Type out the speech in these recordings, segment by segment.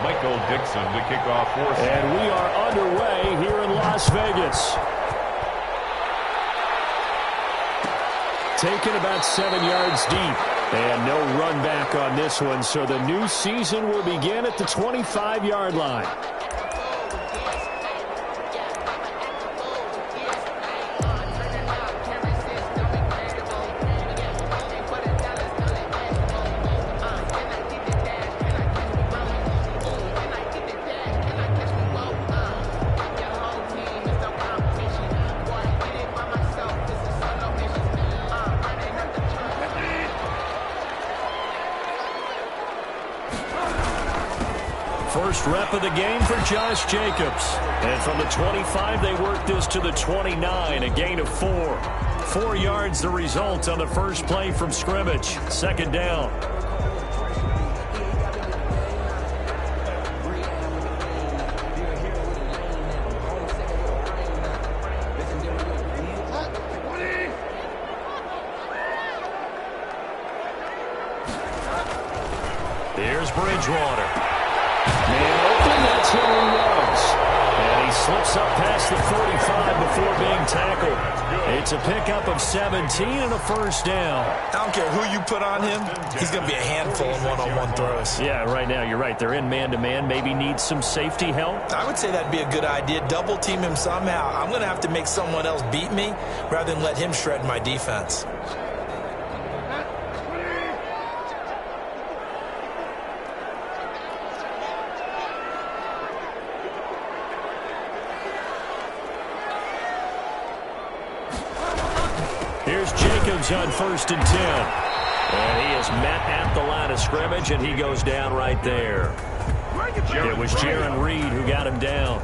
Michael Dixon to kick off for us. And we are underway here in Las Vegas. Taken about 7 yards deep. And no run back on this one, so the new season will begin at the 25-yard line. First rep of the game for Josh Jacobs. And from the 25, they work this to the 29, a gain of 4. 4 yards the result on the first play from scrimmage. Second down. Here's Bridgewater. Man open, that's Henry Ruggs. And he slips up past the 45 before being tackled. It's a pickup of 17 and a first down. I don't care who you put on him, he's going to be a handful in one-on-one throws. Yeah, right now, you're right. They're in man-to-man. Maybe need some safety help. I would say that'd be a good idea. Double team him somehow. I'm going to have to make someone else beat me rather than let him shred my defense. Here's Jacobs on 1st and 10. And he is met at the line of scrimmage, and he goes down right there. It was Jaron Reed who got him down.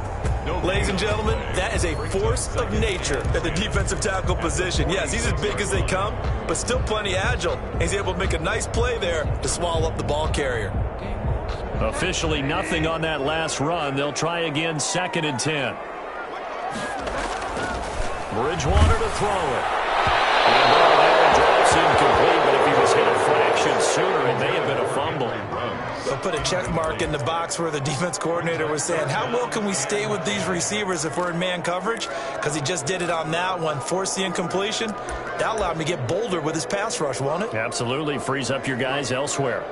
Ladies and gentlemen, that is a force of nature at the defensive tackle position. Yes, he's as big as they come, but still plenty agile. He's able to make a nice play there to swallow up the ball carrier. Officially nothing on that last run. They'll try again 2nd and 10. Bridgewater to throw it. And there drops incomplete, but if he was hit a fraction sooner, it may have been a fumble. They'll put a check mark in the box where the defense coordinator was saying, how well can we stay with these receivers if we're in man coverage? Because he just did it on that one, forced the incompletion. That allowed him to get bolder with his pass rush, won't it? Absolutely. Frees up your guys elsewhere.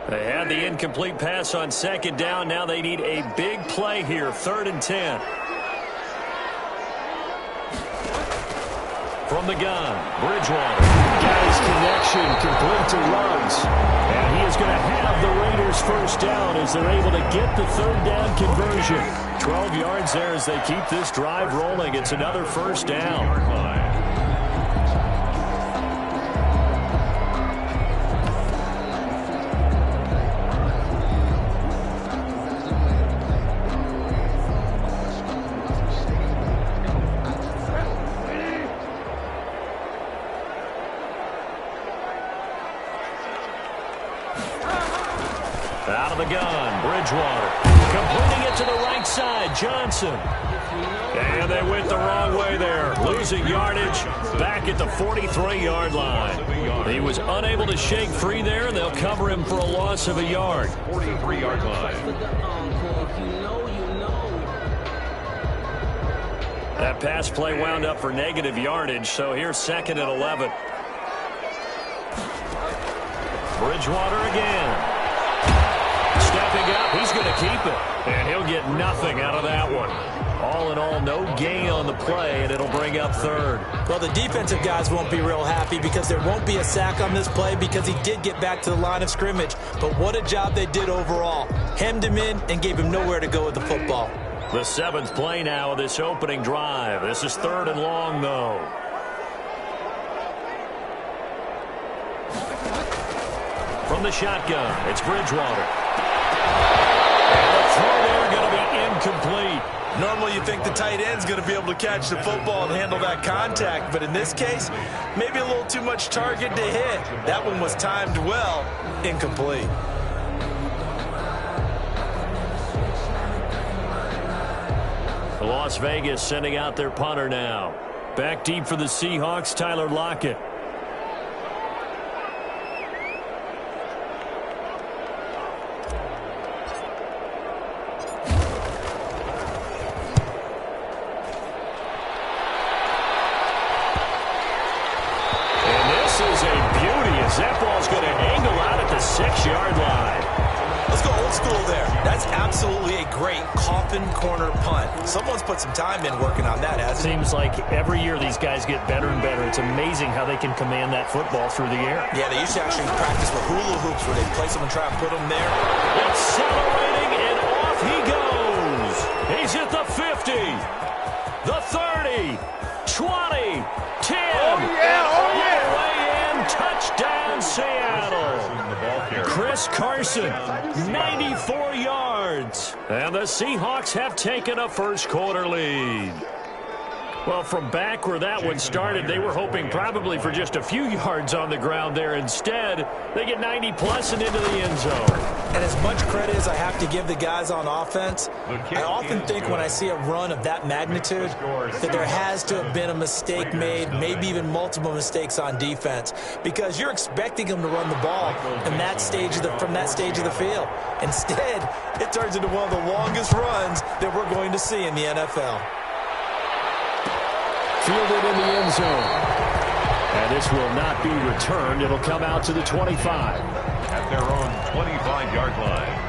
They had the incomplete pass on 2nd down. Now they need a big play here. 3rd and 10. From the gun, Bridgewater. Got his connection complete to Ruggs. And he is going to have the Raiders first down as they're able to get the 3rd down conversion. 12 yards there as they keep this drive rolling. It's another first down. Out of the gun, Bridgewater. Completing it to the right side, Johnson. And they went the wrong way there. Losing yardage back at the 43-yard line. He was unable to shake free there, and they'll cover him for a loss of a yard. 43-yard line. That pass play wound up for negative yardage, so here's 2nd and 11. Bridgewater again. Stepping up, he's going to keep it. And he'll get nothing out of that one. All in all, no gain on the play, and it'll bring up 3rd. Well, the defensive guys won't be real happy because there won't be a sack on this play because he did get back to the line of scrimmage. But what a job they did overall. Hemmed him in and gave him nowhere to go with the football. The 7th play now of this opening drive. This is 3rd and long, though. From the shotgun, it's Bridgewater. And the throw there going to be incomplete. Normally you think the tight end's going to be able to catch the football and handle that contact, but in this case, maybe a little too much target to hit. That one was timed well, incomplete. A Las Vegas sending out their punter now. Back deep for the Seahawks, Tyler Lockett. That ball's going to angle out at the 6-yard line. Let's go old school there. That's absolutely a great coffin corner punt. Someone's put some time in working on that, hasn't it? Seems like every year these guys get better and better. It's amazing how they can command that football through the air. Yeah, they used to actually practice with hula hoops where they place them and try and put them there. Accelerating, and off he goes. He's at the 50, the 30, 20, 10. Oh, yeah. Touchdown, Seattle. Chris Carson, 94 yards. And the Seahawks have taken a first-quarter lead. Well, from back where that one started, they were hoping probably for just a few yards on the ground there. Instead, they get 90-plus and into the end zone. And as much credit as I have to give the guys on offense, I often think when I see a run of that magnitude that there has to have been a mistake made, maybe even multiple mistakes on defense, because you're expecting them to run the ball in that stage from that stage of the field. Instead, it turns into one of the longest runs that we're going to see in the NFL. Fielded in the end zone. And this will not be returned. It'll come out to the 25. At their own 25-yard line.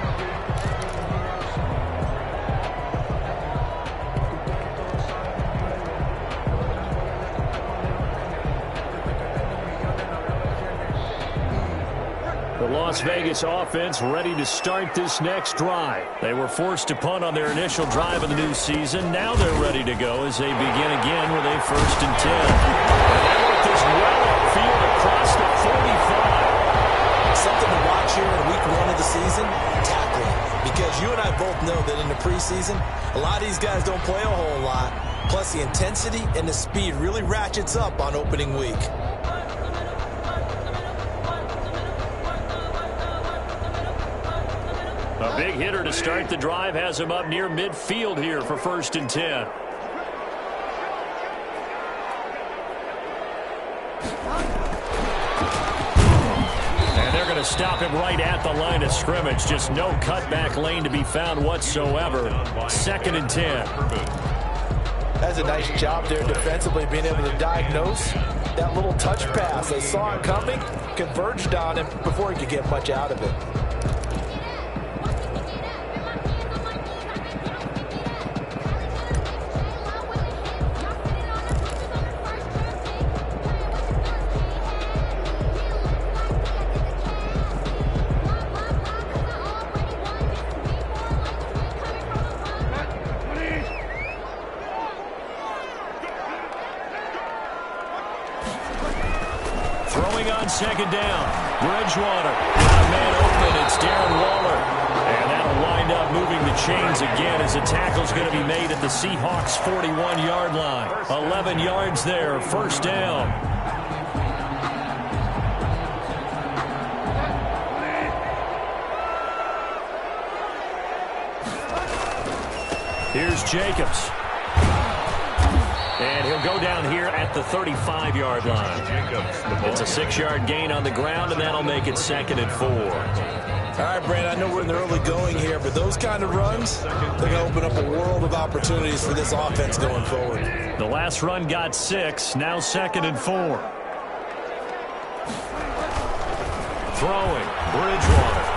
The Las Vegas offense ready to start this next drive. They were forced to punt on their initial drive of the new season. Now they're ready to go as they begin again with a 1st and 10. And they work this well upfield across the 45. Something to watch here in week 1 of the season, tackling. Because you and I both know that in the preseason, a lot of these guys don't play a whole lot. Plus the intensity and the speed really ratchets up on opening week. A big hitter to start the drive has him up near midfield here for 1st and 10. And they're going to stop him right at the line of scrimmage. Just no cutback lane to be found whatsoever. 2nd and 10. That's a nice job there defensively, being able to diagnose that little touch pass. They saw it coming, converged on him before he could get much out of it. Second down. Bridgewater. Got a man open. It's Darren Waller. And that'll wind up moving the chains again as the tackle's going to be made at the Seahawks' 41-yard line. 11 yards there. 1st down. Here's Jacobs. And he'll go down here at the 35-yard line. It's a 6-yard gain on the ground, and that'll make it 2nd and 4. All right, Brandon, I know we're in the early going here, but those kind of runs, they're going to open up a world of opportunities for this offense going forward. The last run got 6, now 2nd and 4. Throwing, Bridgewater.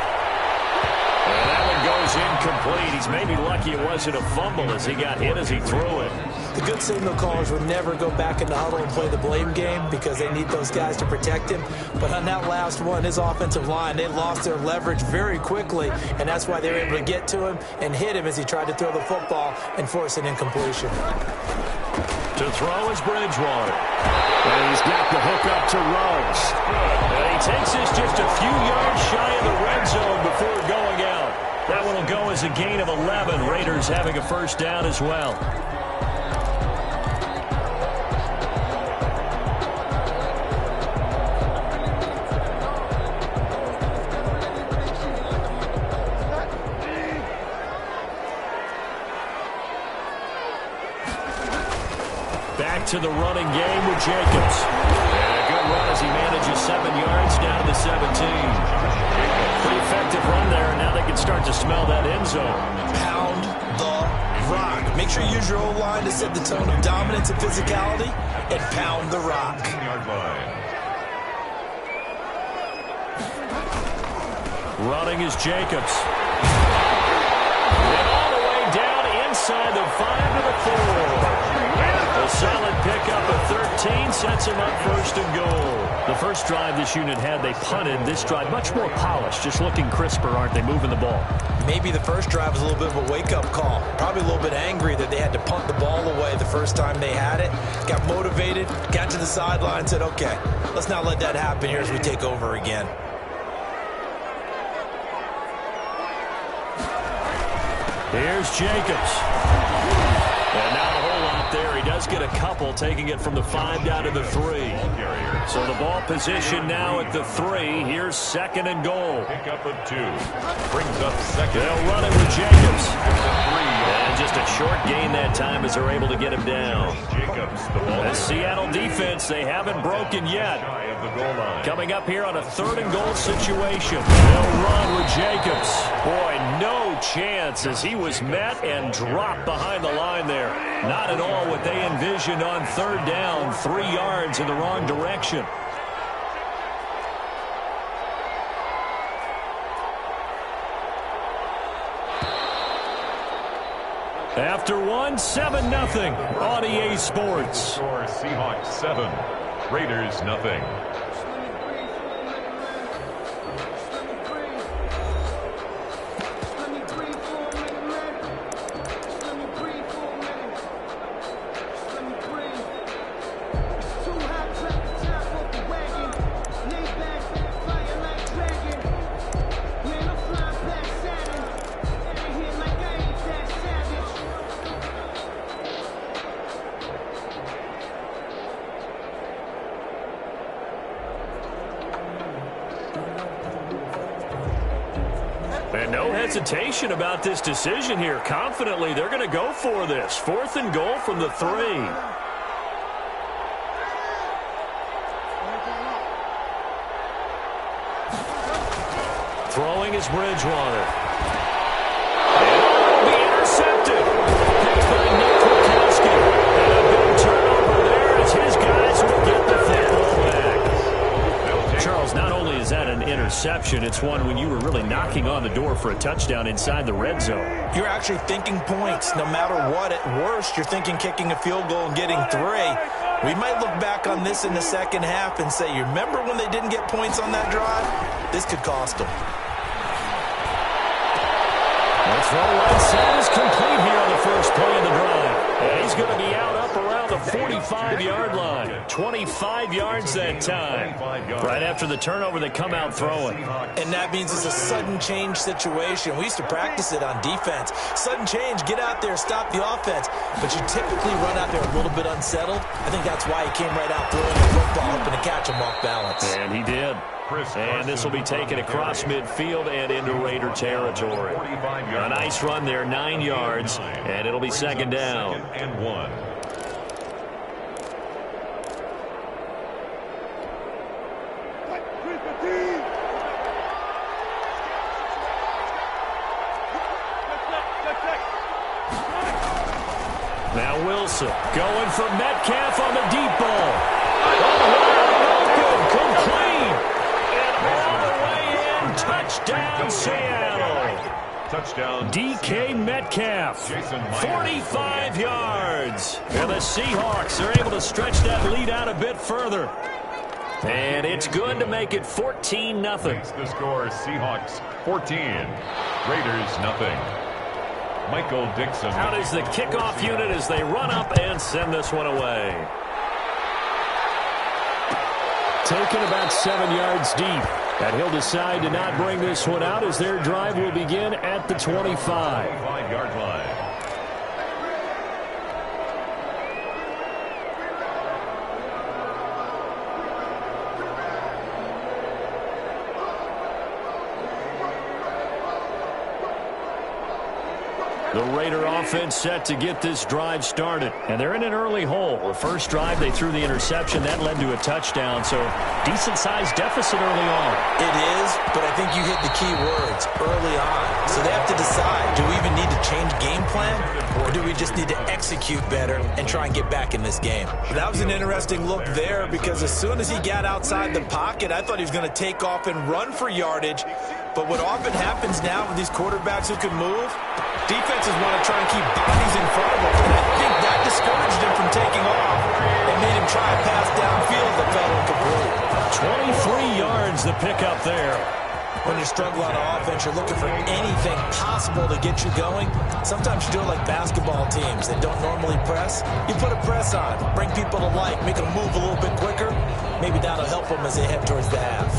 And that one goes incomplete. He's maybe lucky it wasn't a fumble as he got hit as he threw it. The good signal callers would never go back in the huddle and play the blame game because they need those guys to protect him. But on that last one, his offensive line, they lost their leverage very quickly, and that's why they were able to get to him and hit him as he tried to throw the football and force an incompletion. To throw is Bridgewater. And he's got the hook up to Ruggs. And he takes this just a few yards shy of the red zone before going out. That one will go as a gain of 11. Raiders having a 1st down as well. Back to the running game with Jacobs. And a good run as he manages 7 yards down to the 17. Pretty effective run there, and now they can start to smell that end zone. Pound the rock. Make sure you use your O-line to set the tone of dominance and physicality, and pound the rock. 15-yard line. Running is Jacobs. And all the way down inside the 5 to the 4. A solid pickup of 13 sets him up first and goal. The first drive this unit had, they punted. This drive, much more polished, just looking crisper, aren't they, moving the ball? Maybe the first drive was a little bit of a wake-up call. Probably a little bit angry that they had to punt the ball away the first time they had it. Got motivated, got to the sideline, said, okay, let's not let that happen here as we take over again. Here's Jacobs. And not a whole lot there. He does get a couple, taking it from the 5 down to the 3. So the ball position now at the 3. Here's second and goal. Pickup of 2. Brings up second. They'll run it with Jacobs. And just a short gain that time as they're able to get him down. Jacobs, the ball. The Seattle defense, they haven't broken yet. Coming up here on a 3rd and goal situation. They'll run with Jacobs. Boy, no chance as he was met and dropped behind the line there. Not at all what they envisioned on 3rd down. 3 yards in the wrong direction. After 1, 7-0 on EA Sports. Score Seahawks 7, Raiders nothing. And no hesitation about this decision here. Confidently, they're going to go for this. 4th and goal from the 3. Throwing is Bridgewater. And will be intercepted. Picked by Nick Kwiatkowski. And a big turnover there as his guys will get the football back. Charles, not only is that an interception, it's one when you were really knocking on the door for a touchdown inside the red zone. You're actually thinking points. No matter what, at worst, you're thinking kicking a field goal and getting 3. We might look back on this in the second half and say, you remember when they didn't get points on that drive? This could cost them. Let's roll right side is complete here on the first play of the drive. And he's going to be out up around the 45-yard line. 25 yards that time. Right after the turnover, they come out throwing. And that means it's a sudden change situation. We used to practice it on defense. Sudden change, get out there, stop the offense. But you typically run out there a little bit unsettled. I think that's why he came right out throwing the football, hoping to catch him off balance. And he did. And this will be taken across midfield and into Raider territory. A nice run there, 9 yards, and it'll be second down. And 1. Now Wilson going for Metcalf on the deep ball. Oh, good, complete. And all the way in, touchdown Seattle. Touchdown. DK Metcalf, 45 yards. And the Seahawks are able to stretch that lead out a bit further. And it's good to make it 14-0. The score, Seahawks 14, Raiders nothing. Michael Dixon. Out is the kickoff unit as they run up and send this one away. Taken about 7 yards deep. And he'll decide to not bring this one out as their drive will begin at the 25. 25-yard line. The The Raider offense set to get this drive started. And they're in an early hole. The first drive, they threw the interception. That led to a touchdown. So decent-sized deficit early on. It is, but I think you hit the key words, early on. So they have to decide, do we even need to change game plan? Or do we just need to execute better and try and get back in this game? That was an interesting look there because as soon as he got outside the pocket, I thought he was going to take off and run for yardage. But what often happens now with these quarterbacks who can move, defenses want to try and keep bodies in front of them. And I think that discouraged him from taking off and made him try a pass downfield that fell incomplete. 23 yards the pickup there. When you struggle on offense, you're looking for anything possible to get you going. Sometimes you do it like basketball teams that don't normally press. You put a press on, bring people to life, make them move a little bit quicker. Maybe that'll help them as they head towards the half.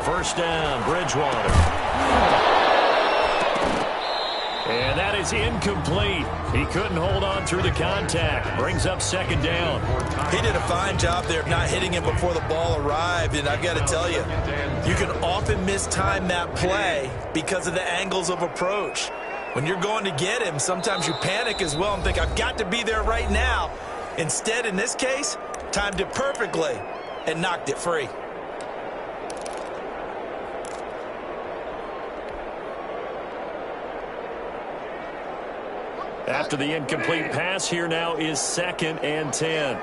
First down, Bridgewater. And that is incomplete. He couldn't hold on through the contact. Brings up second down. He did a fine job there of not hitting him before the ball arrived. And I've got to tell you, you can often mistime that play because of the angles of approach. When you're going to get him, sometimes you panic as well and think, I've got to be there right now. Instead, in this case, timed it perfectly and knocked it free. After the incomplete pass, here now is 2nd and 10.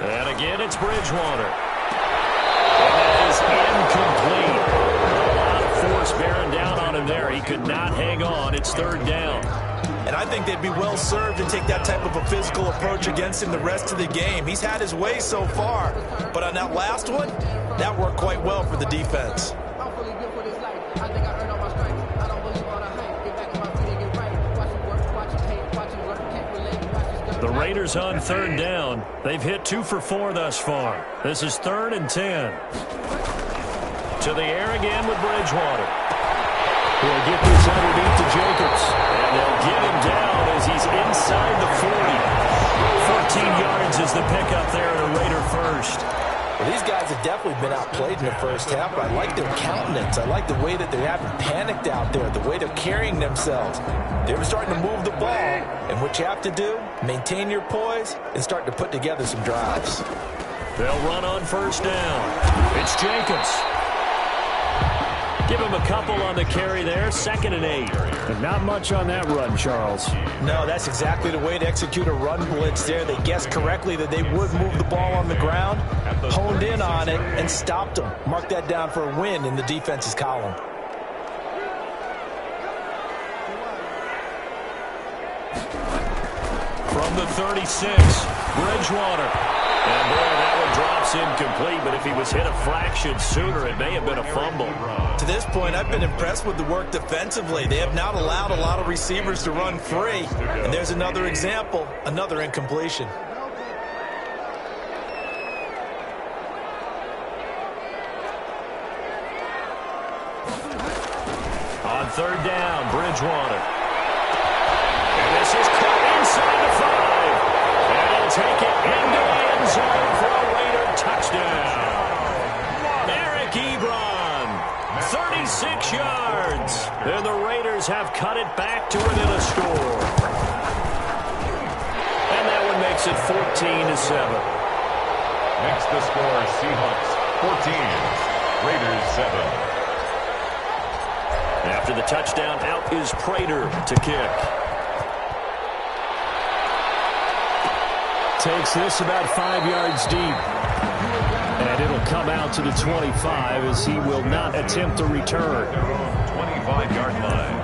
And again, it's Bridgewater. And that is incomplete. A lot of force bearing down on him there. He could not hang on. It's 3rd down. And I think they'd be well served to take that type of a physical approach against him the rest of the game. He's had his way so far. But on that last one, that worked quite well for the defense. The Raiders on 3rd down. They've hit 2 for 4 thus far. This is 3rd and 10. To the air again with Bridgewater. He'll get this underneath to Jacobs. And they'll get him down as he's inside the 40. 14 yards is the pickup there at a Raider first. Well, these guys have definitely been outplayed in the first half, but I like their countenance. I like the way that they haven't panicked out there, the way they're carrying themselves. They're starting to move the ball, and what you have to do, maintain your poise and start to put together some drives. They'll run on 1st down. It's Jacobs. Give him a couple on the carry there. 2nd and 8. And not much on that run, Charles. No, that's exactly the way to execute a run blitz there. They guessed correctly that they would move the ball on the ground, honed in on it, and stopped them. Mark that down for a win in the defense's column. From the 36, Bridgewater. And boy, that one drops incomplete, but if he was hit a fraction sooner, it may have been a fumble. To this point, I've been impressed with the work defensively. They have not allowed a lot of receivers to run free. And there's another example, another incompletion. On 3rd down, Bridgewater. And this is caught inside the 5. And he'll take it into the end zone for a Raider touchdown. Eric Ebron, 36 yards. And the Raiders have cut it back to within a score. And that one makes it 14-7. Makes the score Seahawks 14, Raiders 7. After the touchdown, out is Prater to kick. Takes this about 5 yards deep. And it'll come out to the 25 as he will not attempt a return. 25-yard line.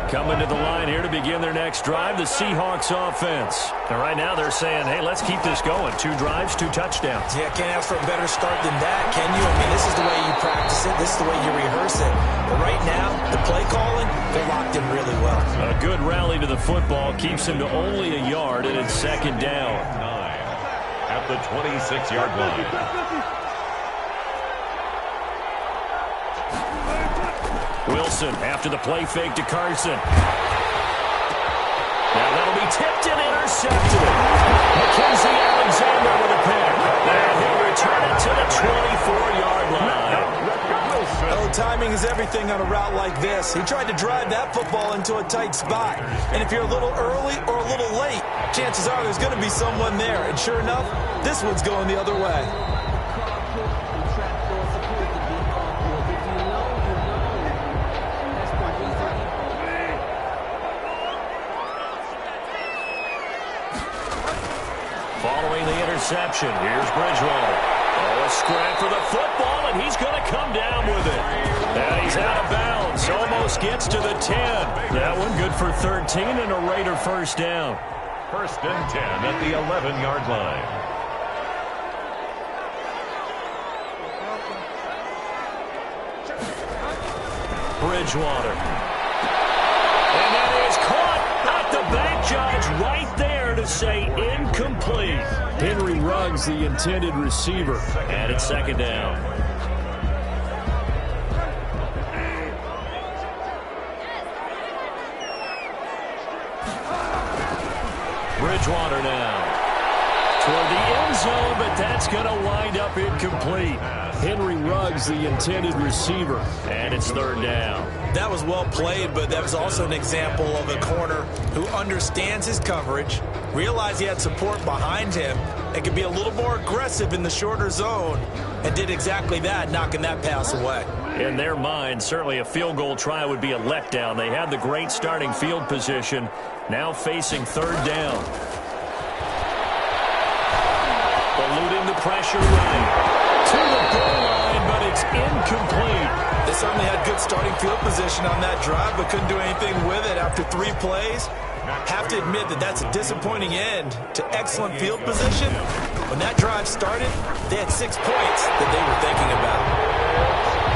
Coming to the line here to begin their next drive, the Seahawks offense. And right now they're saying, hey, let's keep this going. 2 drives, 2 touchdowns. Yeah, can't ask for a better start than that, can you? I mean, this is the way you practice it. This is the way you rehearse it. But right now, the play calling, they're locked in really well. A good rally to the football keeps him to only a yard, and it's 2nd down. 9 at the 26-yard line. Wilson after the play fake to Carson. tipped and intercepted it. Mackenzie Alexander with a pick. And he'll return it to the 24-yard line. Oh, timing is everything on a route like this. He tried to drive that football into a tight spot. And if you're a little early or a little late, chances are there's going to be someone there. And sure enough, this one's going the other way. Following the interception, here's Bridgewater. Oh, a scrap for the football, and he's going to come down with it. And he's out of bounds. Almost gets to the 10. That one good for 13 and a Raider first down. First and 10 at the 11-yard line. Bridgewater. And that is caught at the back, Judge, right there to say incomplete. Henry Ruggs, the intended receiver. And it's second down. Bridgewater now. Toward the end zone, but that's going to wind up incomplete. Henry Ruggs, the intended receiver. And it's third down. That was well played, but that was also an example of a corner who understands his coverage, realized he had support behind him, and could be a little more aggressive in the shorter zone, and did exactly that, knocking that pass away. In their mind, certainly a field goal try would be a letdown. They had the great starting field position, now facing third down. Eluding the pressure right to the goal line, but it's incomplete. They certainly had good starting field position on that drive, but couldn't do anything with it after 3 plays. Have to admit that that's a disappointing end to excellent field position. When that drive started, they had 6 points that they were thinking about.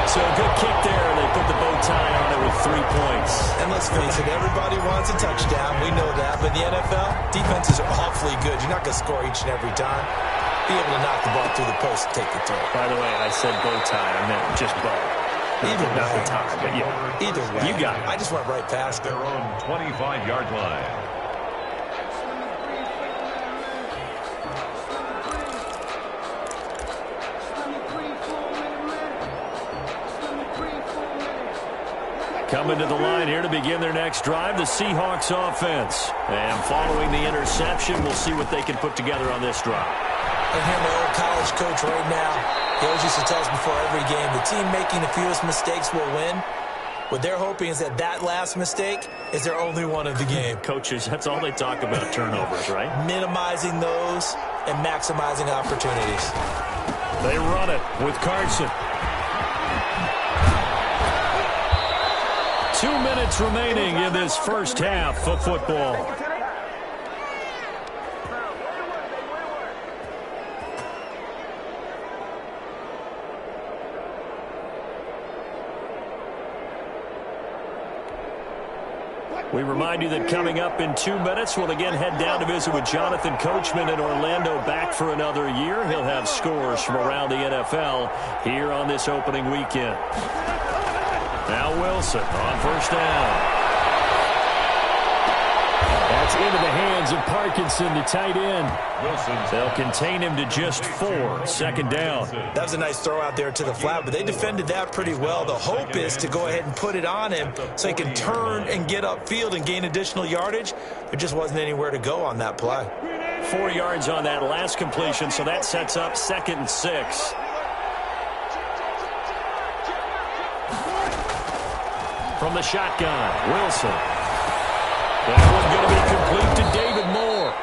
So a good kick there, and they put the bow tie on it with 3 points. And let's face it, everybody wants a touchdown. We know that. But in the NFL, defenses are awfully good. You're not going to score each and every time. Be able to knock the ball through the post and take the throw. By the way, I said bow tie. I meant just bow. Either not way. the tie, but yeah. Either way. You got it. I just went right past Their it. own 25-yard line. Coming to the line here to begin their next drive, the Seahawks offense. And following the interception, we'll see what they can put together on this drive. I hear my old college coach right now. He always used to tell us before every game, the team making the fewest mistakes will win. What they're hoping is that that last mistake is their only one of the game. Coaches, that's all they talk about, turnovers, right? Minimizing those and maximizing opportunities. They run it with Carson. 2 minutes remaining in this first half of football. We remind you that coming up in 2 minutes, we'll again head down to visit with Jonathan Coachman in Orlando, back for another year. He'll have scores from around the NFL here on this opening weekend. Now Wilson on first down. That's into the hands of Parkinson, the tight end. They'll contain him to just 4. Second down. That was a nice throw out there to the flat, but they defended that pretty well. The hope is to go ahead and put it on him so he can turn and get upfield and gain additional yardage. There just wasn't anywhere to go on that play. 4 yards on that last completion, so that sets up 2nd and 6. From the shotgun, Wilson. That one's going to be complete to David Moore.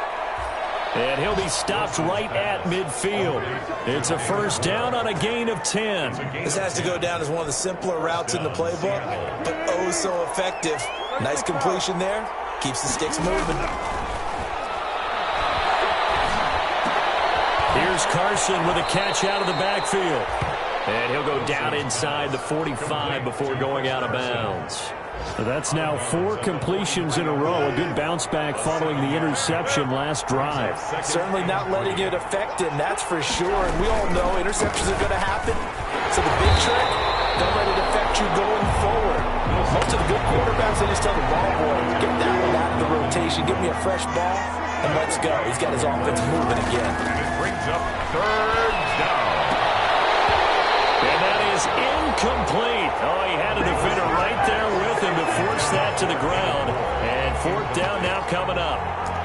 And he'll be stopped right at midfield. It's a first down on a gain of 10. This has to go down as one of the simpler routes in the playbook, but oh so effective. Nice completion there. Keeps the sticks moving. Here's Carson with a catch out of the backfield. And he'll go down inside the 45 before going out of bounds. So that's now 4 completions in a row. A good bounce back following the interception last drive. Certainly not letting it affect him, that's for sure. And we all know interceptions are going to happen. So the big trick, don't let it affect you going forward. Most of the good quarterbacks, they just tell the ball boy, get that one out of the rotation. situation. Give me a fresh ball, and let's go. He's got his offense moving again. It brings up third down. And that is incomplete. Oh, he had a defender right there with him to force that to the ground. And fourth down now coming up.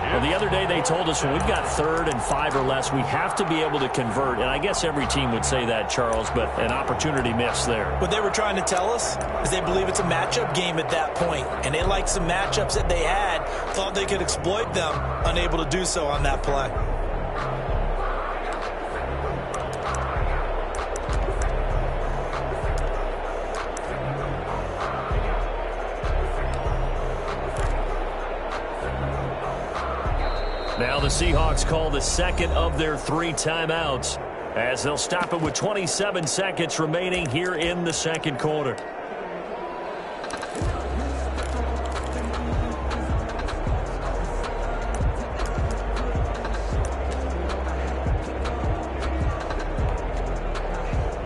Well, the other day they told us when we've got 3rd and 5 or less, we have to be able to convert. And I guess every team would say that, Charles, but an opportunity missed there. What they were trying to tell us is they believe it's a matchup game at that point. And they liked some matchups that they had, thought they could exploit them, unable to do so on that play. Now the Seahawks call the second of their 3 timeouts as they'll stop it with 27 seconds remaining here in the second quarter.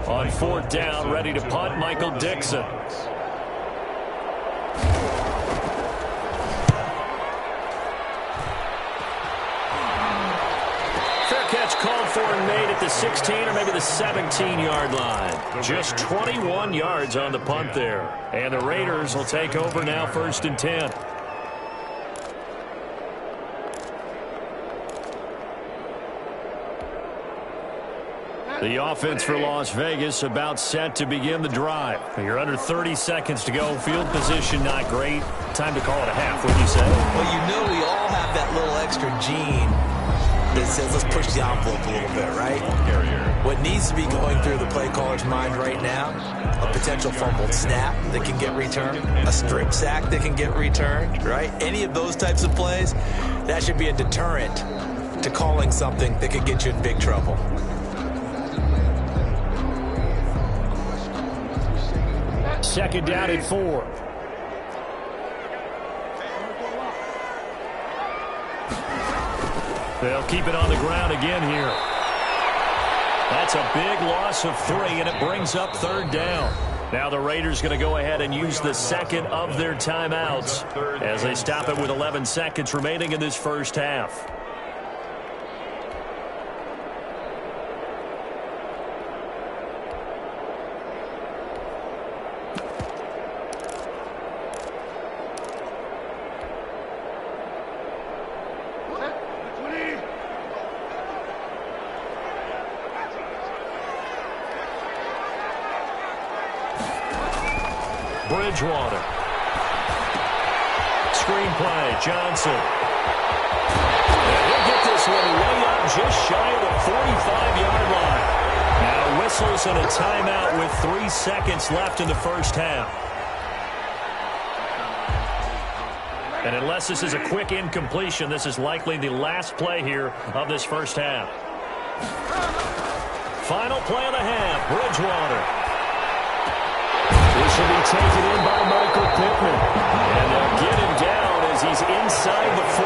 On 4th down, ready to punt, Michael Dixon. Called for and made at the 16 or maybe the 17-yard line. Just 21 yards on the punt there. And the Raiders will take over now 1st and 10. The offense for Las Vegas about set to begin the drive. You're under 30 seconds to go. Field position not great. Time to call it a half, wouldn't you say? Well, you know we all have that little extra gene that says let's push the envelope a little bit, right? What needs to be going through the play caller's mind right now, a potential fumbled snap that can get returned, a strip sack that can get returned, right? Any of those types of plays, that should be a deterrent to calling something that could get you in big trouble. Second down at 4. They'll keep it on the ground again here. That's a big loss of 3, and it brings up 3rd down. Now the Raiders going to go ahead and use the second of their timeouts as they stop it with 11 seconds remaining in this first half. Bridgewater. Screenplay, Johnson. And he'll get this one way up just shy of the 45-yard line. Now whistles and a timeout with 3 seconds left in the first half. And unless this is a quick incompletion, this is likely the last play here of this first half. Final play of the half, Bridgewater. This will be taken in by Michael Pittman. And they'll get him down as he's inside the 40.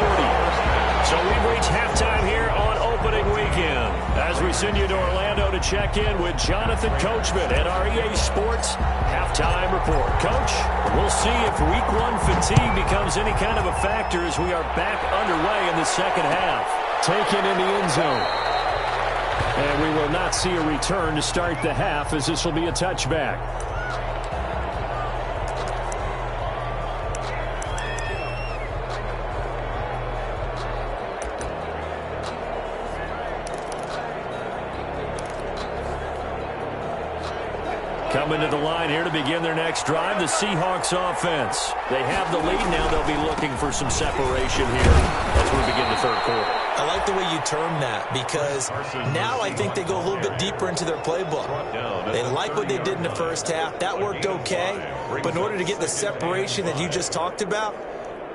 So we've reached halftime here on opening weekend as we send you to Orlando to check in with Jonathan Coachman at our EA Sports Halftime Report. Coach, we'll see if Week 1 fatigue becomes any kind of a factor as we are back underway in the second half. Taken in the end zone. And we will not see a return to start the half as this will be a touchback. Coming to the line here to begin their next drive, the Seahawks offense. They have the lead now. They'll be looking for some separation here as we begin the third quarter. I like the way you term that because now I think they go a little bit deeper into their playbook. They like what they did in the first half. That worked okay. But in order to get the separation that you just talked about,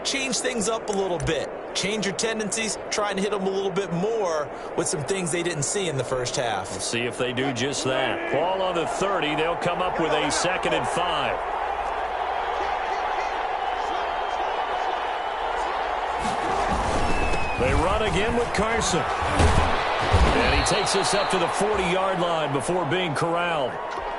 change things up a little bit. Change your tendencies, try and hit them a little bit more with some things they didn't see in the first half. We'll see if they do just that. Ball on the 30. They'll come up with a 2nd and 5. They run again with Carson. And he takes us up to the 40-yard line before being corralled.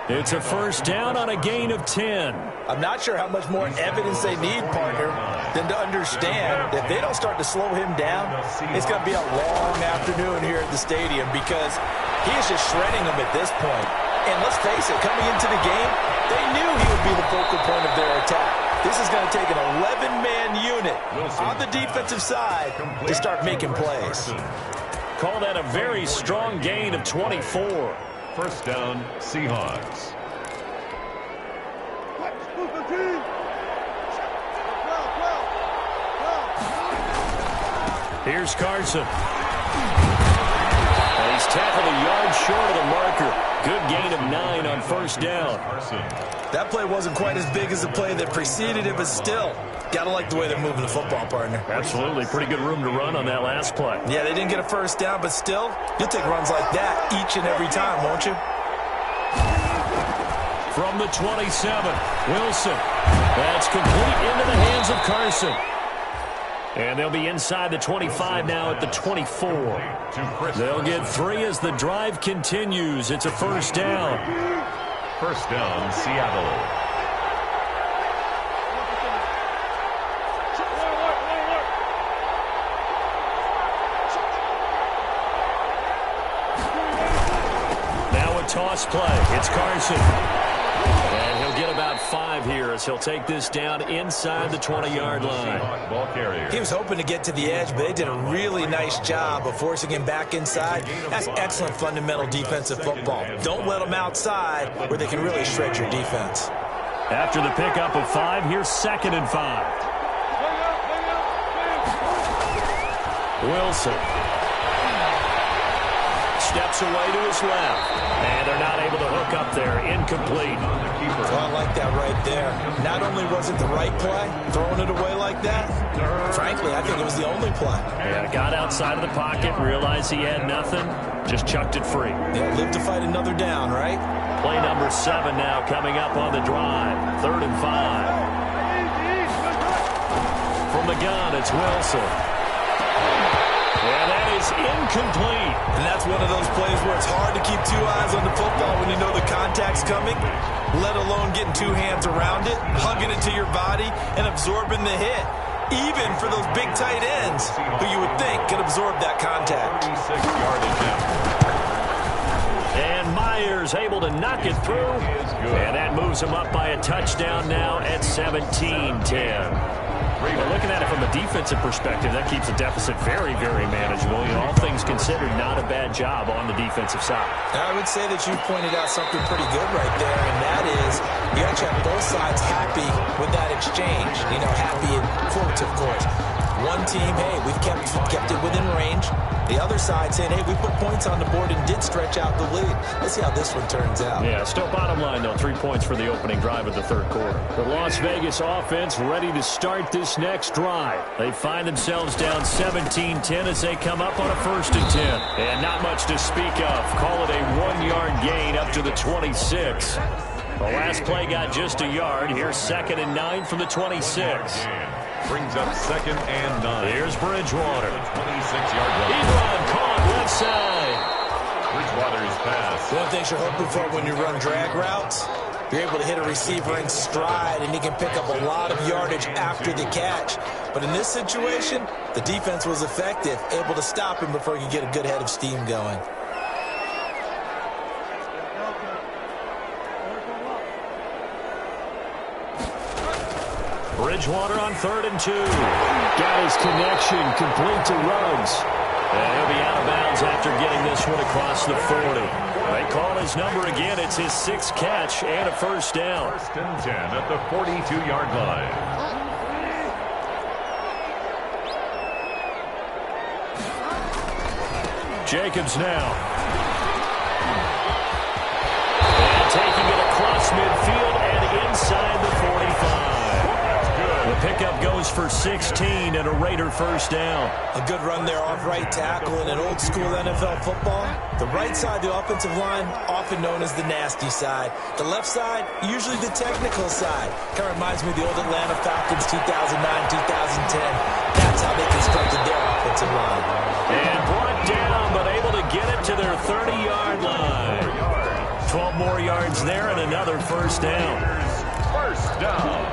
It's a first down on a gain of 10. I'm not sure how much more evidence they need, partner. than to understand if they don't start to slow him down, it's going to be a long afternoon here at the stadium because he is just shredding them at this point. And let's face it, coming into the game, they knew he would be the focal point of their attack. This is going to take an 11-man unit on the defensive side to start making plays. Call that a very strong gain of 24. First down, Seahawks. Here's Carson. And he's tackled a yard short of the marker. Good gain of 9 on first down. That play wasn't quite as big as the play that preceded it, but still, got to like the way they're moving the football, partner. Absolutely. Pretty good room to run on that last play. Yeah, they didn't get a first down, but still, you'll take runs like that each and every time, won't you? From the 27, Wilson. That's complete into the hands of Carson. And they'll be inside the 25 now at the 24. They'll get 3 as the drive continues. It's a first down. First down, Seattle. Now a toss play. It's Carson. And he'll get about 5 here as he'll take this down inside the 20-yard line. He was hoping to get to the edge, but they did a really nice job of forcing him back inside. That's excellent fundamental defensive football. Don't let them outside where they can really shred your defense. After the pickup of 5, here's 2nd and 5. Wilson steps away to his left. And they're not able to hook up there. Incomplete. Well, I like that right there. Not only was it the right play, throwing it away like that, frankly, I think it was the only play. Yeah, got outside of the pocket, realized he had nothing, just chucked it free. Yeah, live to fight another down, right? Play number 7 now coming up on the drive. 3rd and 5. From the gun, it's Wilson. And that is incomplete. And that's one of those plays where it's hard to keep 2 eyes on the football when you know the contact's coming, let alone getting 2 hands around it, hugging it to your body, and absorbing the hit. Even for those big tight ends who you would think could absorb that contact. And Myers able to knock it through. And that moves him up by a touchdown now at 17-10. Well, looking at it from a defensive perspective, that keeps the deficit very, very manageable. You know, all things considered, not a bad job on the defensive side. I would say that you pointed out something pretty good right there, and that is you actually have both sides happy with that exchange. You know, happy in quotes, of course. One team, hey, we've kept it within range. The other side saying, hey, we put points on the board and did stretch out the lead. Let's see how this one turns out. Yeah, still bottom line, though, 3 points for the opening drive of the 3rd quarter. The Las Vegas offense ready to start this next drive. They find themselves down 17-10 as they come up on a 1st and 10. And not much to speak of. Call it a 1-yard gain up to the 26. The last play got just a yard. Here's 2nd and 9 from the 26. Brings up 2nd and 9. Here's Bridgewater. 26-yard line. Ebron caught left side. Bridgewater's pass. One thing you're hoping for when you run drag routes, you're able to hit a receiver in stride, and he can pick up a lot of yardage after the catch. But in this situation, the defense was effective, able to stop him before he could get a good head of steam going. Bridgewater on 3rd and 2. Got his connection complete to Ruggs. And he'll be out of bounds after getting this one across the 40. They call his number again. It's his 6th catch and a 1st down. 1st and 10 at the 42-yard line. Jacobs now. And taking it across midfield and inside the 45. The pickup goes for 16 and a Raider 1st down. A good run there off right tackle in an old school NFL football. The right side, the offensive line, often known as the nasty side. The left side, usually the technical side. Kind of reminds me of the old Atlanta Falcons 2009, 2010. That's how they constructed their offensive line. And brought down, but able to get it to their 30-yard line. 12 more yards there and another 1st down. 1st down.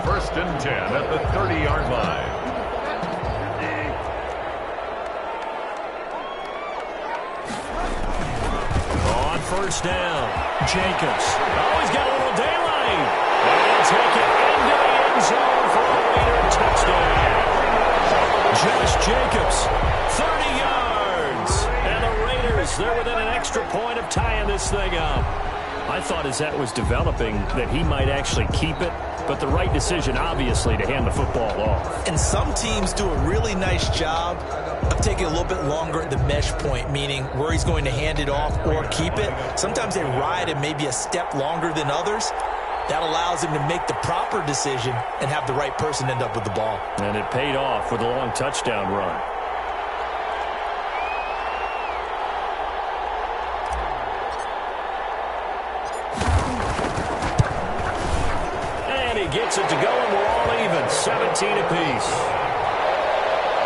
First and 10 at the 30-yard line. On first down, Jacobs. Oh, he's got a little daylight. And he'll take it into the end zone for a Raider touchdown. Josh Jacobs, 30 yards. And the Raiders, they're within an extra point of tying this thing up. I thought as that was developing that he might actually keep it, but the right decision, obviously, to hand the football off. And some teams do a really nice job of taking a little bit longer at the mesh point, meaning where he's going to hand it off or keep it. Sometimes they ride it maybe a step longer than others. That allows him to make the proper decision and have the right person end up with the ball. And it paid off with a long touchdown run. And he gets it to go, and we're all even, 17 apiece.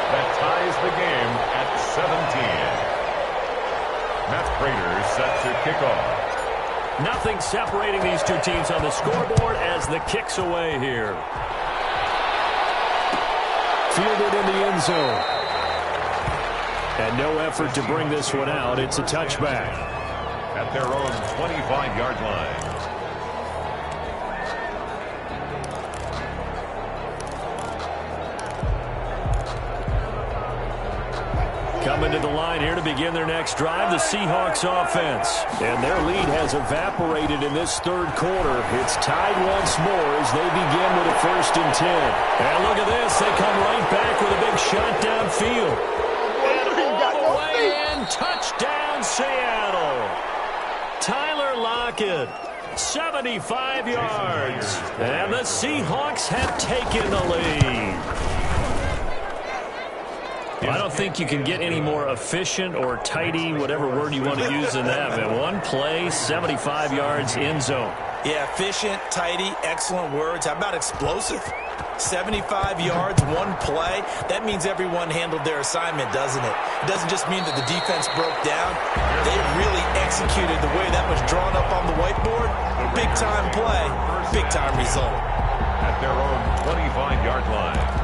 That ties the game at 17. Matt Prater set to kick off. Nothing separating these two teams on the scoreboard as the kick's away here. Fielded in the end zone. And no effort to bring this one out. It's a touchback. At their own 25-yard line. Coming to the line here to begin their next drive, the Seahawks offense. And their lead has evaporated in this third quarter. It's tied once more as they begin with a first and 10. And look at this. They come right back with a big shot downfield. And all the way in, touchdown Seattle. Tyler Lockett, 75 yards. And the Seahawks have taken the lead. I don't think you can get any more efficient or tidy, whatever word you want to use in that. Man, one play, 75 yards, end zone. Yeah, efficient, tidy, excellent words. How about explosive? 75 yards, one play. That means everyone handled their assignment, doesn't it? It doesn't just mean that the defense broke down. They really executed the way that was drawn up on the whiteboard. Big-time play, big-time result. At their own 25-yard line.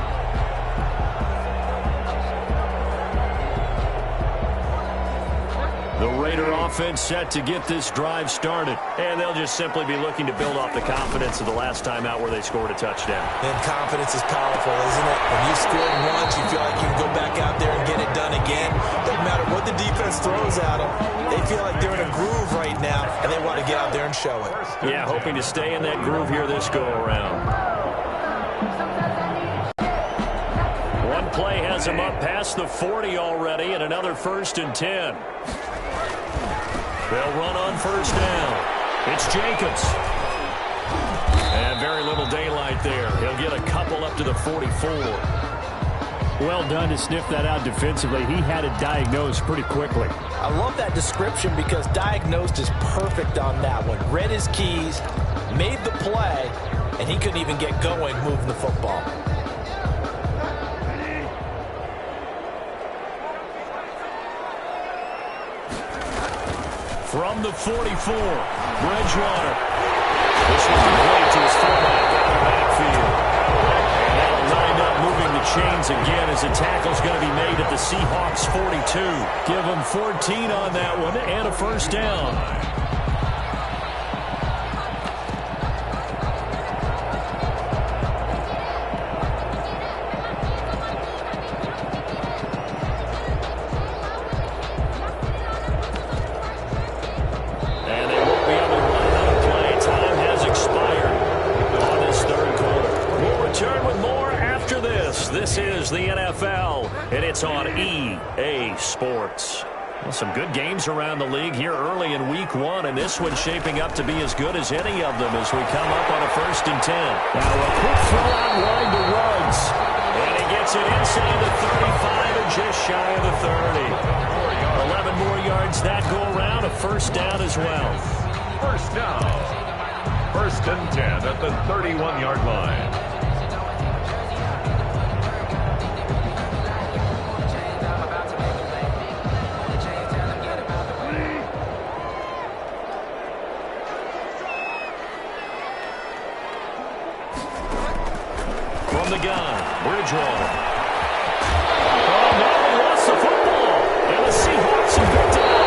The Raider offense set to get this drive started. And they'll just simply be looking to build off the confidence of the last time out where they scored a touchdown. And confidence is powerful, isn't it? When you've scored once, you feel like you can go back out there and get it done again. Doesn't matter what the defense throws at them. They feel like they're in a groove right now, and they want to get out there and show it. Yeah, hoping to stay in that groove here this go-around. One play has him up past the 40 already, and another first and 10. They'll run on first down. It's Jacobs. And very little daylight there. He'll get a couple up to the 44. Well done to sniff that out defensively. He had it diagnosed pretty quickly. I love that description because diagnosed is perfect on that one. Read his keys, made the play, and he couldn't even get going moving the football. From the 44, Bridgewater. This was complete to his fullback out of the backfield. And that'll wind up moving the chains again as a tackle's going to be made at the Seahawks 42. Give them 14 on that one and a first down. This is the NFL, and it's on EA Sports. Well, some good games around the league here early in Week 1, and this one's shaping up to be as good as any of them as we come up on a first and 10. Now a quick throw out line to Ruggs. And he gets it inside the 35 and just shy of the 30. 11 more yards that go around, a first down as well. First down. First and 10 at the 31-yard line. From the gun, Bridgewater. Oh, now he lost the football. And the Seahawks have picked it up.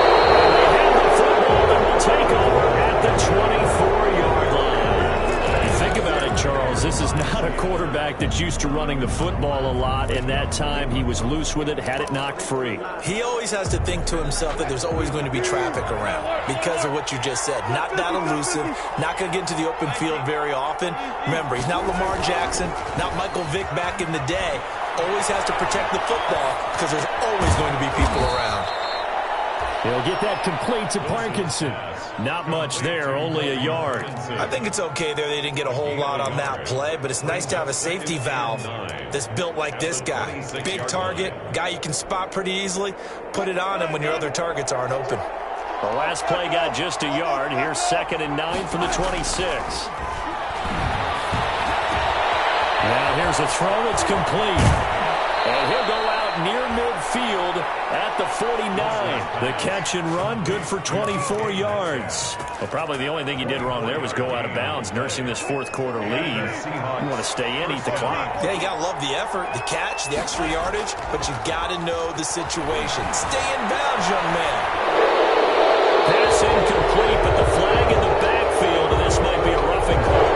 They have the football and will take over at the 24-yard line. You think about it, Charles. This is not a quarterback that's used to running the football a lot. In that time, he was loose with it, had it knocked free. He always has to think to himself that there's always going to be traffic around because of what you just said. Not that elusive, not going to get into the open field very often. Remember, he's not Lamar Jackson, not Michael Vick back in the day. Always has to protect the football because there's always going to be people around. He'll get that complete to Parkinson. Not much there, only a yard. I think it's okay there. They didn't get a whole lot on that play, but it's nice to have a safety valve that's built like this guy. Big target, guy you can spot pretty easily. Put it on him when your other targets aren't open. The last play got just a yard. Here's 2nd and 9 from the 26. Now here's a throw that's complete. And he'll go out near midfield at the 49. The catch and run, good for 24 yards. Well, probably the only thing he did wrong there was go out of bounds, nursing this fourth quarter lead. You want to stay in, eat the clock. Yeah, you got to love the effort, the catch, the extra yardage, but you got to know the situation. Stay in bounds, young man. Pass incomplete, but the flag in the backfield, and this might be a roughing call.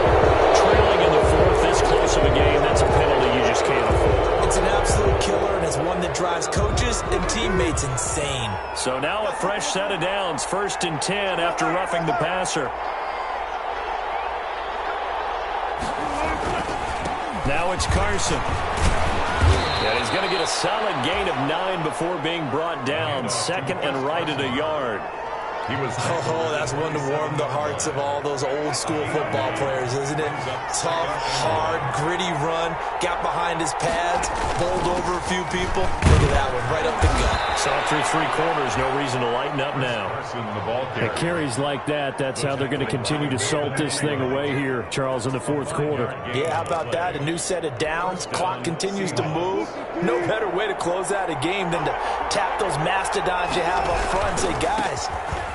Trailing in the fourth, this close of a game, that's a penalty you just can't afford. It's an absolute killer, and it's one that drives coaches and teammates insane. So now a fresh set of downs, 1st and 10 after roughing the passer. Now it's Carson. And he's going to get a solid gain of 9 before being brought down. 2nd and right at a yard. Oh, that's one to warm the hearts of all those old school football players, isn't it? Tough, hard, gritty run, got behind his pads, bowled over a few people. Look at that one, right up the gut. Saw through 3 quarters, no reason to lighten up now. It carries like that. That's how they're going to continue to salt this thing away here, Charles, in the fourth quarter. Yeah, how about that? A new set of downs. Clock continues to move. No better way to close out a game than to tap those mastodons you have up front and say, guys,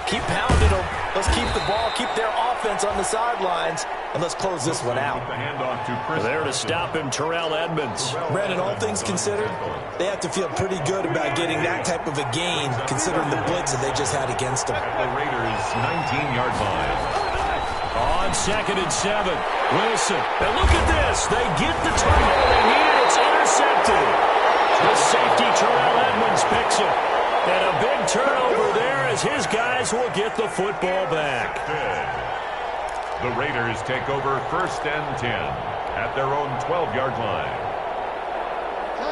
keep pounding them. Let's keep the ball, keep their offense on the sidelines, and let's close this one out. There to stop him, Terrell Edmonds. Brandon, all things considered, they have to feel pretty good about getting that type of a gain, considering the blitz that they just had against them. The Raiders' 19-yard line. On 2nd and 7, Wilson. And look at this. They get the turnover they need. It's intercepted. The safety, Terrell Edmonds, picks it. And a big turnover there as his guys will get the football back. The Raiders take over 1st and 10 at their own 12-yard line.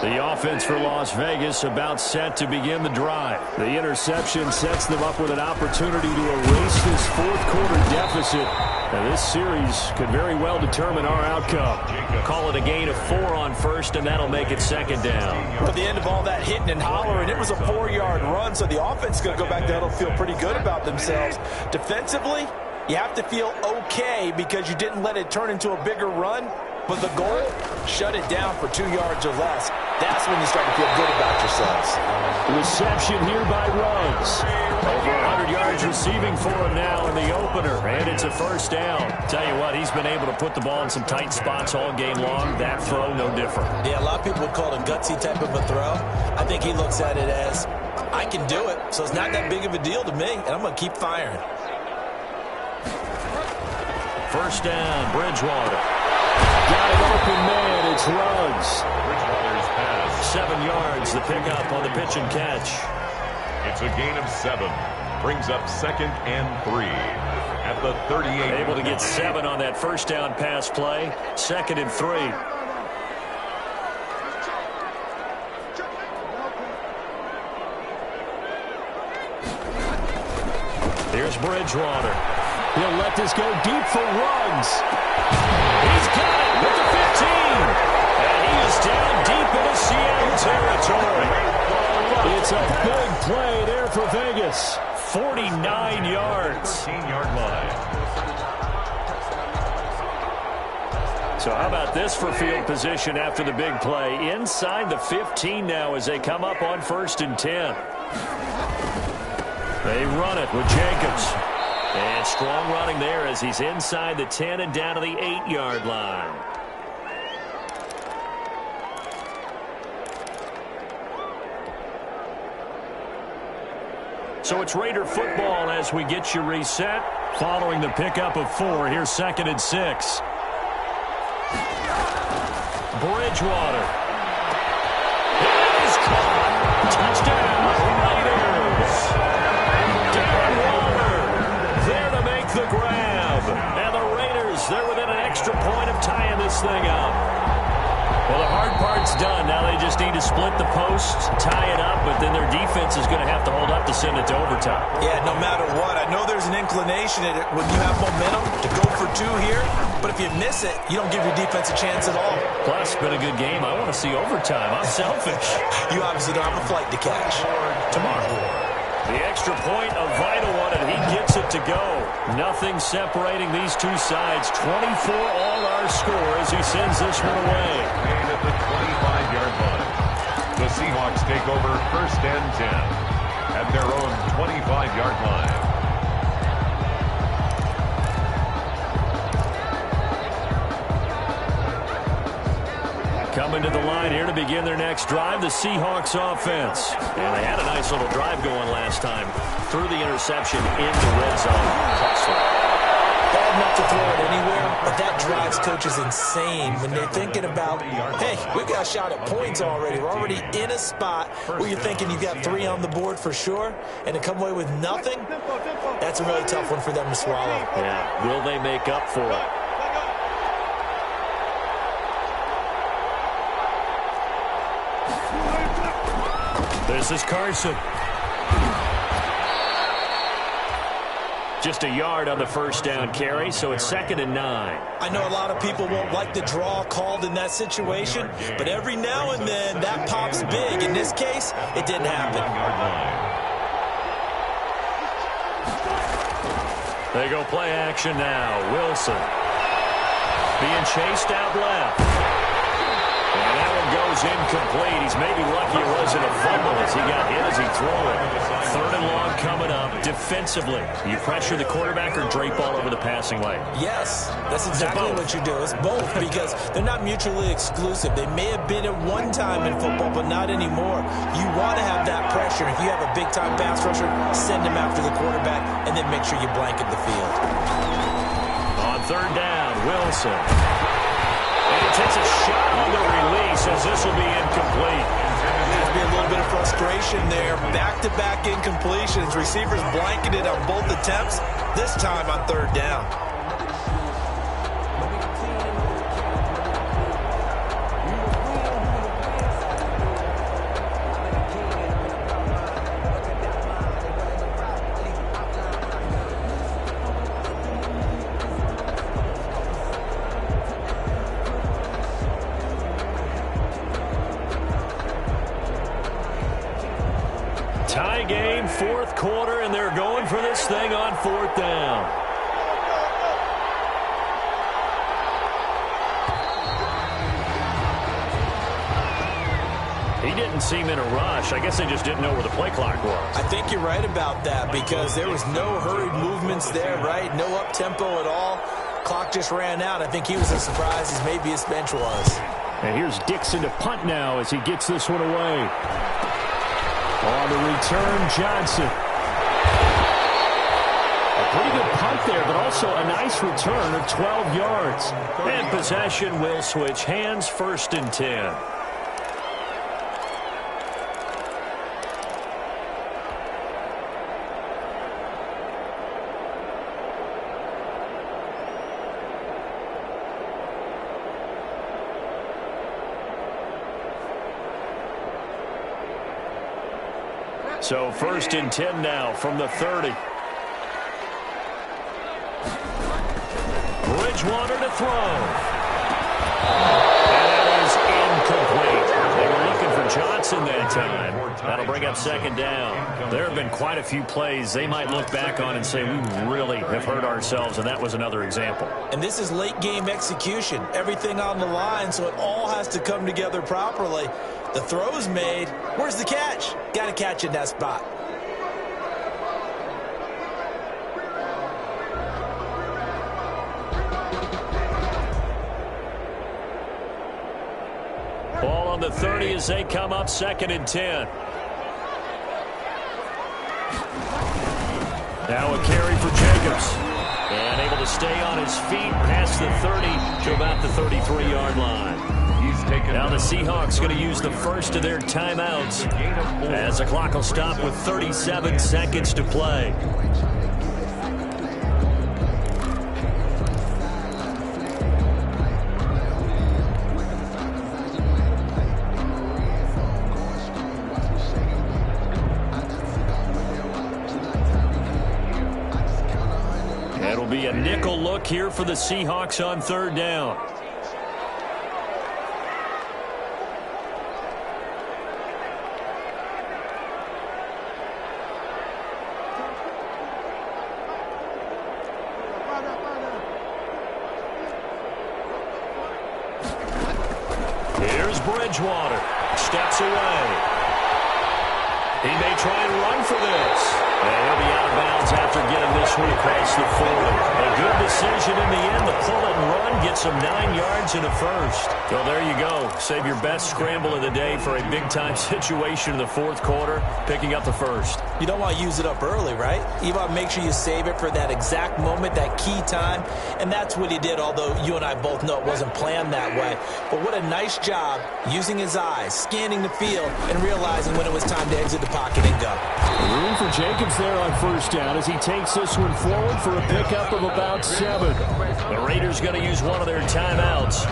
The offense for Las Vegas about set to begin the drive. The interception sets them up with an opportunity to erase this fourth quarter deficit. And this series could very well determine our outcome. Call it a gain of 4 on 1st, and that'll make it 2nd down. At the end of all that hitting and hollering, it was a 4-yard run, so the offense is going to go back there and feel pretty good about themselves. Defensively, you have to feel okay because you didn't let it turn into a bigger run. But the goal, shut it down for 2 yards or less. That's when you start to feel good about yourselves. Reception here by Ruggs. Over 100 yards receiving for him now in the opener, and it's a 1st down. Tell you what, he's been able to put the ball in some tight spots all game long. That throw, no different. Yeah, a lot of people would call it a gutsy type of a throw. I think he looks at it as, I can do it, so it's not that big of a deal to me, and I'm going to keep firing. 1st down, Bridgewater. Got an open man. It's Ruggs. Bridgewater's pass. 7 yards, the pickup on the pitch and catch. It's a gain of 7. Brings up 2nd and 3 at the 38. Able to get 7 on that 1st down pass play. 2nd and 3. Here's Bridgewater. He'll let this go deep for Ruggs. He's got it with the 15. And he is down deep into Seattle territory. It's a big play there for Vegas. 49 yards. 13-yard line. So how about this for field position after the big play? Inside the 15 now as they come up on 1st and 10. They run it with Jacobs. And strong running there as he's inside the 10 and down to the 8-yard line. So it's Raider football as we get you reset. Following the pickup of 4, here's 2nd and 6. Bridgewater. It is caught. Touchdown, Raiders. Darren Waller there to make the grab. And the Raiders, they're within an extra point of tying this thing up. Well, the hard part's done. Now they just need to split the posts, tie it up, but then their defense is going to have to hold up to send it to overtime. Yeah, no matter what. I know there's an inclination in it when you have momentum to go for 2 here, but if you miss it, you don't give your defense a chance at all. Plus, it's been a good game. I want to see overtime. I'm selfish. You obviously don't have a flight to catch. Tomorrow. The extra point, a vital one, and he gets it to go. Nothing separating these two sides. 24 all our score as he sends this one away. Made at the 25-yard line. The Seahawks take over 1st and 10 at their own 25-yard line. Coming to the line here to begin their next drive, the Seahawks offense. And they had a nice little drive going last time. Through the interception into red zone. Bad enough to throw it anywhere, but that drives coaches insane when they're thinking about, hey, we've got a shot at points already. We're already in a spot where you're thinking you've got 3 on the board for sure, and to come away with nothing, that's a really tough one for them to swallow. Yeah, will they make up for it? This is Carson. Just a yard on the first down carry, so it's 2nd and 9. I know a lot of people won't like the draw called in that situation, but every now and then that pops big. In this case, it didn't happen. They go play action now. Wilson being chased out left. And that one goes incomplete. He's maybe lucky it wasn't a fumble as he got hit as he threw it. 3rd and long coming up. Defensively, you pressure the quarterback or drape all over the passing lane? Yes, that's exactly what you do. It's both because they're not mutually exclusive. They may have been at one time in football, but not anymore. You want to have that pressure. If you have a big-time pass rusher, send him after the quarterback, and then make sure you blanket the field. On 3rd down, Wilson. And he takes a shot on the release as this will be incomplete. There's be a little bit of frustration there. Back-to-back incompletions. Receivers blanketed on both attempts, this time on 3rd down. Tie game, 4th quarter, and they're going for this thing on 4th down. He didn't seem in a rush. I guess they just didn't know where the play clock was. I think you're right about that because there was no hurried movements there, right? No up-tempo at all. Clock just ran out. I think he was as surprised as maybe his bench was. And here's Dixon to punt now as he gets this one away. On the return, Johnson. A pretty good punt there, but also a nice return of 12 yards. And possession will switch hands, 1st and 10. So 1st and 10 now from the 30. Bridgewater to throw. And that is incomplete. They were looking for Johnson that time. That'll bring up 2nd down. There have been quite a few plays they might look back on and say, we really have hurt ourselves, and that was another example. And this is late game execution. Everything on the line, so it all has to come together properly. The throw's made. Where's the catch? Got to catch in that spot. Ball on the 30 as they come up 2nd and 10. Now a carry for Jacobs. And able to stay on his feet past the 30 to about the 33-yard line. Now the Seahawks going to use the first of their timeouts as the clock will stop with 37 seconds to play. It'll be a nickel look here for the Seahawks on third down. Here's Bridgewater. Steps away. He may try and run for this. And he'll be out of bounds after getting this one across the 40. A good decision in the end to pull it and run, get some 9 yards and a first. Well, there you go. Save your best scramble of the day for a big-time situation in the fourth quarter, picking up the first. You don't want to use it up early, right? You want to make sure you save it for that exact moment, that key time. And that's what he did, although you and I both know it wasn't planned that way. But what a nice job using his eyes, scanning the field, and realizing when it was time to exit the pocket and go. Room for Jacobs there on first down as he takes this one forward for a pickup of about 7. The Raiders going to use one of their timeouts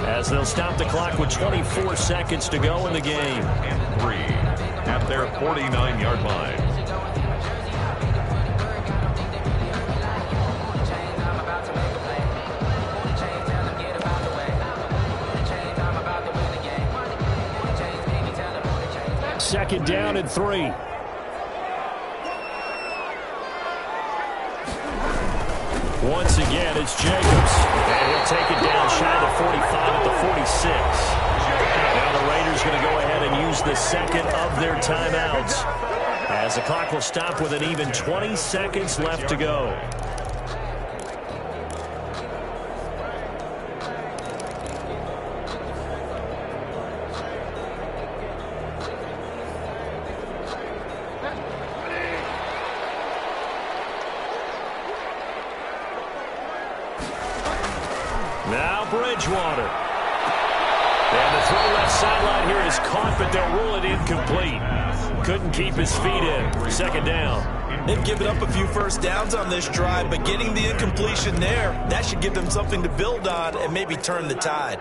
as they'll stop the clock with 24 seconds to go in the game. And 3 at their 49-yard line. Second down and 3. Once again, it's Jacobs. And he'll take it down shy of the 45 at the 46. Now the Raiders going to go ahead and use the second of their timeouts as the clock will stop with an even 20 seconds left to go. Now Bridgewater. And the throw left sideline here is caught, but they'll rule it incomplete. Couldn't keep his feet in. Second down. They've given up a few first downs on this drive, but getting the incompletion there, that should give them something to build on and maybe turn the tide.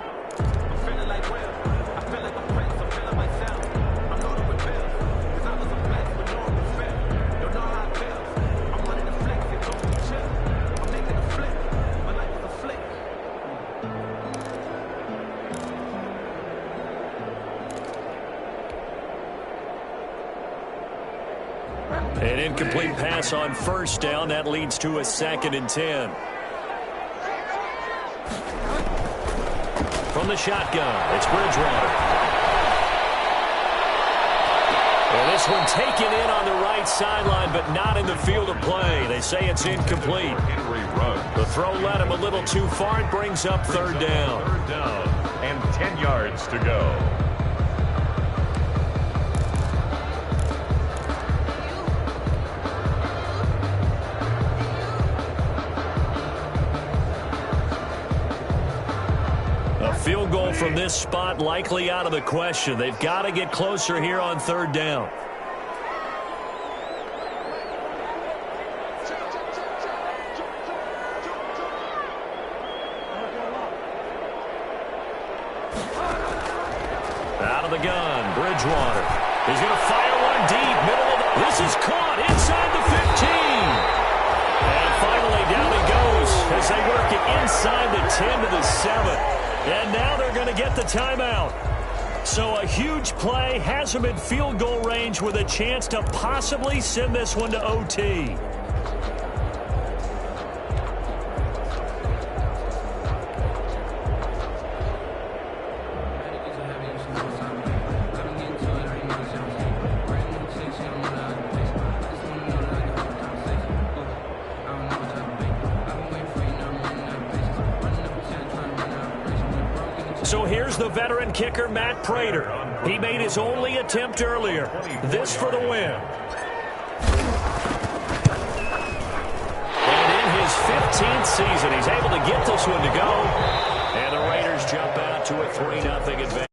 An incomplete pass on first down. That leads to a 2nd and 10. From the shotgun, it's Bridgewater. Well, this one taken in on the right sideline, but not in the field of play. They say it's incomplete. The throw led him a little too far. It brings up third down. Third down and 10 yards to go. Field goal from this spot likely out of the question. They've got to get closer here on third down. Out of the gun, Bridgewater. He's going to fire one deep, middle of the... This is caught inside the 15. And finally down he goes as they work it inside the 10 to the 7. And now they're going to get the timeout. So a huge play has them in field goal range with a chance to possibly send this one to OT. So here's the veteran kicker, Matt Prater. He made his only attempt earlier. This for the win. 17th season. He's able to get this one to go. And the Raiders jump out to a 3-0 advantage.